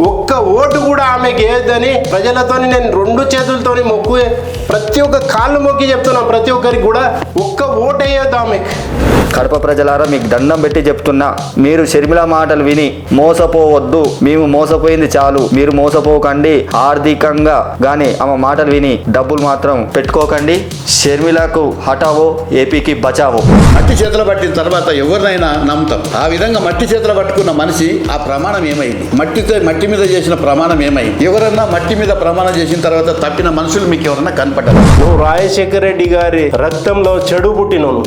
ఒక్క ఓటు కూడా ఆమెకి వేయద్దని ప్రజలతోని నేను రెండు చేతులతోని మొక్కు ప్రతి ఒక్క కాళ్ళు మొక్కి చెప్తున్నా, ప్రతి ఒక్కరికి కూడా ఒక్క ఓటు వేయొద్దు ఆమెకి. కడప ప్రజలారా మీకు దండం పెట్టి చెప్తున్నా, మీరు షర్మిల మాటలు విని మోసపోవద్దు. మేము మోసపోయింది చాలు, మీరు మోసపోకండి. ఆర్థికంగా గానీ ఆమె మాటలు విని డబ్బులు మాత్రం పెట్టుకోకండి. షర్మిలకు హటావో, ఏపీకి బచావో. మట్టి చేతులు పట్టిన తర్వాత ఎవరినైనా నమ్ముతాం. ఆ విధంగా మట్టి చేతులు పట్టుకున్న మనిషి ఆ ప్రమాణం ఏమైంది? మట్టి మీద చేసిన ప్రమాణం ఏమైంది? ఎవరన్నా మట్టి మీద ప్రమాణం చేసిన తర్వాత తప్పిన మనుషులు మీకు ఎవరన్నా కనపడ్డారు? నువ్వు రాజశేఖర రెడ్డి గారి రక్తంలో చెడు పుట్టినను,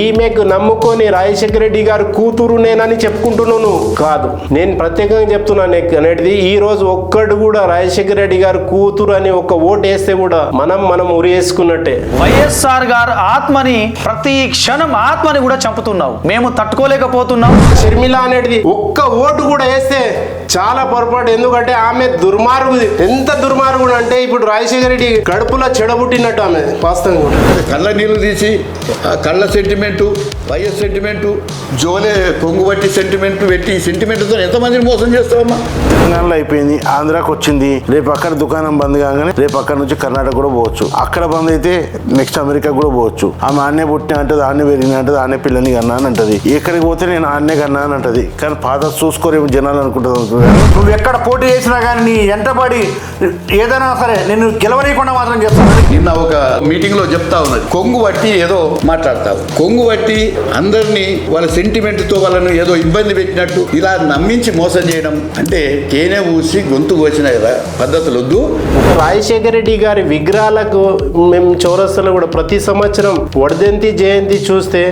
ఈమెకు నమ్ముకొని రాజశేఖర రెడ్డి గారు కూతురు నేనని చెప్పుకుంటున్నాను కాదు. నేను ప్రత్యేకంగా చెప్తున్నాను అనేది, ఈ రోజు ఒక్కడు కూడా రాజశేఖర రెడ్డి గారు కూతురు అని ఒక ఓటు వేస్తే కూడా మనం ఉరి వేసుకున్నట్టే. వైఎస్ఆర్ గారు ఆత్మని ప్రతి క్షణం ఆత్మని కూడా చంపుతున్నావు, మేము తట్టుకోలేకపోతున్నాం. షర్మిల అనేది ఒక్క ఓటు కూడా వేస్తే చాలా పొరపాటు. ఎందుకంటే ఆమె దుర్మార్గుది. ఎంత దుర్మార్గుడు అంటే ఇప్పుడు రాజశేఖర రెడ్డి కడుపులో చెడబుట్టినట్టు ఆమె వాస్తవంగా. కళ్ళ నీళ్లు తీసి కళ్ళ సెంటిమెంటు, వైఎస్ సెంటిమెంటు, జోలే కొంగుబట్టి సెంటిమెంటు పెట్టి సెంటిమెంట్తో ఎంతమందిని మోసం చేస్తావమ్మా? తెలంగాణలో అయిపోయింది, ఆంధ్రాకి వచ్చింది. రేపు అక్కడ దుకాణం బంద్ కాగానే రేపు అక్కడ నుంచి కర్ణాటక కూడా పోవచ్చు. అక్కడ బంద్ అయితే నెక్స్ట్ అమెరికా కూడా పోవచ్చు. ఆమె ఆన్నే పుట్టిన అంటది, ఆన్నే పెరిగిన అంటది, ఆన్నే పిల్లని కన్నా అని అంటది. ఎక్కడికి పోతే నేను ఆన్నే కన్నా అని అంటది. కానీ పాత చూసుకోరేమో జనాలు అనుకుంటుంది. నువ్వు ఎక్కడ పోటీ చేసినా కానీ నీ ఎంటబడి ఏదైనా సరే నేను గెలవనీయకుండా మాత్రం చేస్తాను. నిన్న ఒక మీటింగ్ లో చెప్తా ఉన్నది, కొంగు బట్టి ఏదో మాట్లాడతావు, కొంగు బట్టి అందరినీ వాళ్ళ సెంటిమెంట్ తో వాళ్ళను ఏదో ఇబ్బంది పెట్టినట్టు ఇలా నమ్మించి మోసం చేయడం అంటే తేనె ఊసి గొంతు కోసిన పద్ధతులు వద్దు. రాజశేఖర రెడ్డి గారి విగ్రహాలకు మేము చౌరస్తాలో కూడా ప్రతి సంవత్సరం వర్ధంతి జయంతి చూస్తే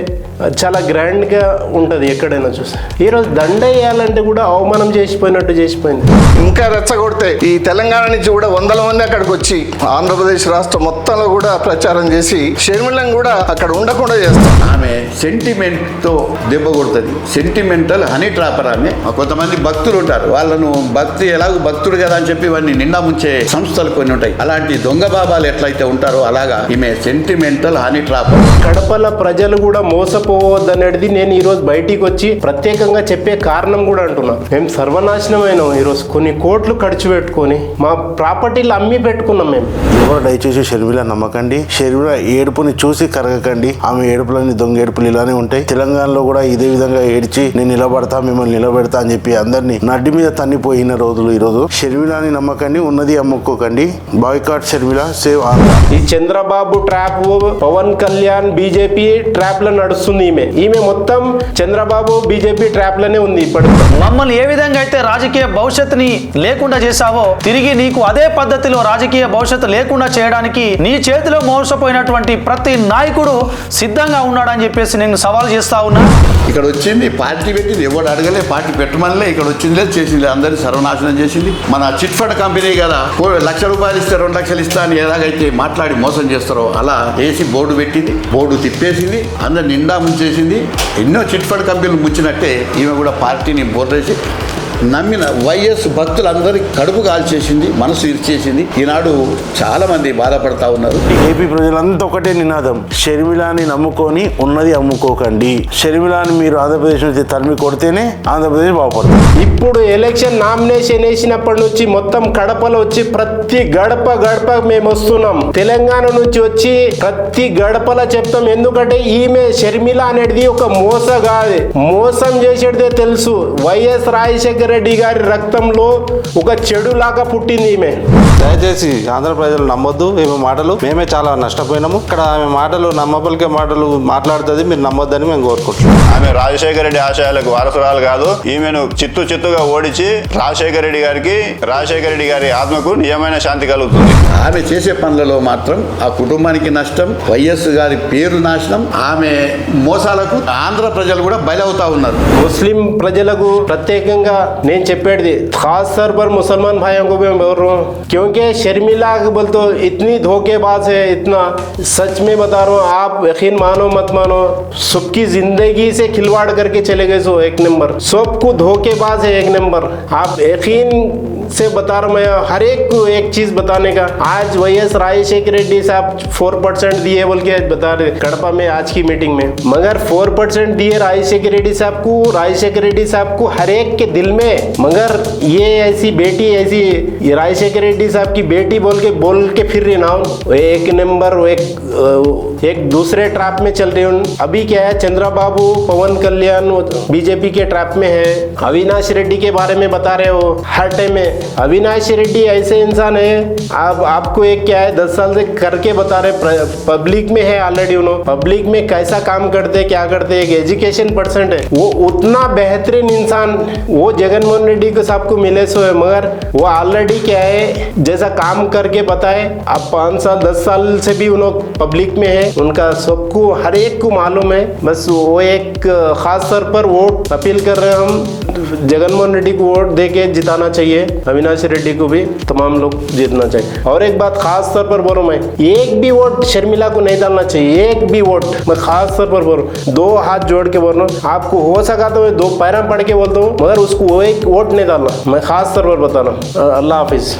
చాలా గ్రాండ్ గా ఉంటది. ఎక్కడైనా చూస్తే ఈరోజు దండ వేయాలంటే కూడా అవమానం చేసిపోయినట్టు చేసిపోయింది. ఇంకా రెచ్చగొడితే ఈ తెలంగాణ నుంచి కూడా వందల మంది అక్కడికి వచ్చి ఆంధ్రప్రదేశ్ రాష్ట్రం మొత్తంలో కూడా ప్రచారం చేసి షర్మిలను కూడా అక్కడ ఉండకుండా చేస్తాం. ఆమె సెంటిమెంట్ తో దెబ్బ కొడుతుంది. సెంటిమెంటల్ హనీ ట్రాపర్ ఆమె. కొంతమంది భక్తులు ఉంటారు, వాళ్ళను భక్తి ఎలాగో భక్తుడు కదా అని చెప్పి వాడిని నిండా ముంచే సంస్థలు కొన్ని ఉంటాయి. అలాంటి దొంగ బాబాలు ఎట్లయితే ఉంటారో అలాగా ఈమె సెంటిమెంటల్ హనీ ట్రాపర్. కడపల ప్రజలు కూడా మోసపోవద్దనేది నేను ఈరోజు బయటికి వచ్చి ప్రత్యేకంగా చెప్పే కారణం కూడా అంటున్నా. మేము సర్వనాశనమైనాం. ఈరోజు కొన్ని కోట్లు ఖర్చు పెట్టుకొని మా ప్రాపర్టీలు అమ్మి పెట్టుకున్నాం. మేము ఎవరు దయచేసి షర్మిల నమ్మకండి. షర్మిల ఏడుపుని చూసి కరగకండి. ఆమె ఏడుపులని దొంగ ఏడుపులు ఇలానే ఉంటాయి. తెలంగాణలో కూడా ఇదే విధంగా ఏడ్చి నేను నిలబడతా, మిమ్మల్ని నిలబెడతా అని చెప్పి అందరినీ నడ్డి మీద తన్నిపోయిన రోజులు ఈరోజు. షర్మిలని నమ్మకండి, ఉన్నది అమ్ముకోకండి. Boycott Sharmila, save Andhra. ఈ Chandrababu trap, Pawan Kalyan BJP trap లో నడుస్తుంది. ఈమె మొత్తం చంద్రబాబు బీజేపీ ట్రాప్ లోనే ఉంది. ఇప్పటికి మమ్మల్ని ఏ విధంగా అయితే రాజకీయ భవిష్యత్తుని లేకుండా చేశావో తిరిగి నీకు అదే పద్ధతిలో రాజకీయ భవిష్యత్తు లేకుండా చేయడానికి నీ చేతిలో మోసపోయినటువంటి ప్రతి నాయకుడు సిద్ధంగా ఉన్నాడని చెప్పేసి నేను సవాల్ చేస్తా ఉన్నా. ఇక్కడ వచ్చింది పార్టీ పెట్టింది, ఎవడు అడగలే, పార్టీ పెట్టమనిలే. ఇక్కడ వచ్చింది లేదు, చేసింది, అందరినీ సర్వనాశనం చేసింది. మన చిట్ ఫండ్ కంపెనీ కదా, ₹1,00,000 ఇస్తే 2 లక్షలు ఇస్తా అని ఎలాగైతే మాట్లాడి మోసం చేస్తారో అలా వేసి బోర్డు పెట్టింది, బోర్డు తిప్పేసింది, అందరు నిండా ముంచేసింది. ఎన్నో చిట్ ఫండ్ కంపెనీలు ముంచినట్టే ఈమె కూడా పార్టీని బోర్డేసి నమ్మిన వైఎస్ భక్తులందరికీ కడుపు కాల్చేసింది, మనసు ఇరిచేసింది. ఈనాడు చాలా మంది బాధపడతా ఉన్నారు. ఏపీ ప్రజలంతా ఒకటే నినాదం, షర్మిలాని నమ్ముకొని ఉన్నది అమ్ముకోకండి. షర్మిలాని మీరు ఆంధ్రప్రదేశ్ నుంచి తరిమి కొడితేనే ఆంధ్రప్రదేశ్ బాగుపడుతుంది. ఇప్పుడు ఎలక్షన్ నామినేషన్ వేసినప్పటి నుంచి మొత్తం కడపలో వచ్చి ప్రతి గడప మేము వస్తున్నాం. తెలంగాణ నుంచి వచ్చి ప్రతి గడపలో చెప్తాం. ఎందుకంటే ఈమె షర్మిల అనేది ఒక మోసగాది, మోసం చేసేదే తెలుసు. వైఎస్ రాజశేఖర రెడ్డి గారి రక్తంలో ఒక చెడు లాగా పుట్టింది ఈమె. దయచేసి ఆంధ్ర ప్రజలు నమ్మొద్దు ఈమె మాటలు. మేమే చాలా నష్టపోయినాము. ఇక్కడ ఆమె మాటలు నమ్మబలికే మాటలు మాట్లాడుతుంది, మీరు నమ్మొద్దని మేము కోరుకుంటున్నాం. ఆమె రాజశేఖర రెడ్డి ఆశయాలకు వారసురాలు కాదు. ఈమెను చిత్తుగా ఓడించి రాజశేఖర రెడ్డి గారి ఆత్మకు నిజమైన శాంతి కలుగుతుంది. ఆమె చేసే పనులలో మాత్రం ఆ కుటుంబానికి నష్టం, వైఎస్ గారి పేరు నాశనం. ఆమె మోసాలకు ఆంధ్ర ప్రజలు కూడా బలవుతా ఉన్నారు. ముస్లిం ప్రజలకు ప్రత్యేకంగా నేను చెప్పేది, खास तौर पर मुसलमान भाइयों को भी मैं बोल रहा हूँ, क्योंकि शर्मिला बोल तो इतनी धोखेबाज है, इतना सच में बता रहा हूँ, आप यकीन मानो मत मानो, सबकी जिंदगी से खिलवाड़ करके चले गए। सो एक नंबर सबको धोखेबाज है, एक नंबर। आप यकीन से बता रहा हूँ मैं, हर एक को एक चीज बताने का। आज वाईएस राजशेखर रेड्डी साहब 4% दिए बोल के बता रहे कड़पा में आज की मीटिंग में, मगर 4% दिए राजशेखर रेड्डी साहब को हर एक के दिल में मगर ये ऐसी बेटी ऐसी ये राजशेखर रेड्डी साहब की बेटी बोल के फिर रही ना, एक नंबर एक दूसरे ट्रैप में चल रही हूँ। अभी क्या है, चंद्रबाबू पवन कल्याण बीजेपी के ट्रैप में है। अविनाश रेड्डी के बारे में बता रहे हो हर टाइम में। अविनाश रेड्डी ऐसे इंसान है, आपको एक क्या है 10 साल से करके बता रहे, पब्लिक में है ऑलरेडी। उन्होंने पब्लिक में कैसा काम करते क्या करते, एक एजुकेशन % है वो, उतना बेहतरीन इंसान वो जगनमोहन रेड्डी को सबको मिले सो है। मगर वो ऑलरेडी क्या है जैसा काम करके बताए, अब 5 साल 10 साल से भी उन्होंने पब्लिक में है, उनका सबको हर एक को मालूम है। बस वो एक खास तौर पर वोट अपील कर रहे हैं हम, जगनमोहन रेड्डी को वोट देके जिताना चाहिए, अविनाश रेड्डी को भी तमाम लोग जीतना चाहिए। और एक बात खास तौर पर बोल रहा हूं मैं, एक भी वोट शर्मिला को नहीं डालना चाहिए, एक भी वोट मैं खास तौर पर बोल रहा हूँ, 2 हाथ जोड़ के बोल रहा हूँ। आपको हो सका तो मैं 2 पैरा पढ़ के बोलता हूँ, मगर उसको वो एक वोट नहीं डालना, मैं खास तौर पर बता रहा हूँ। अल्लाह हाफिज।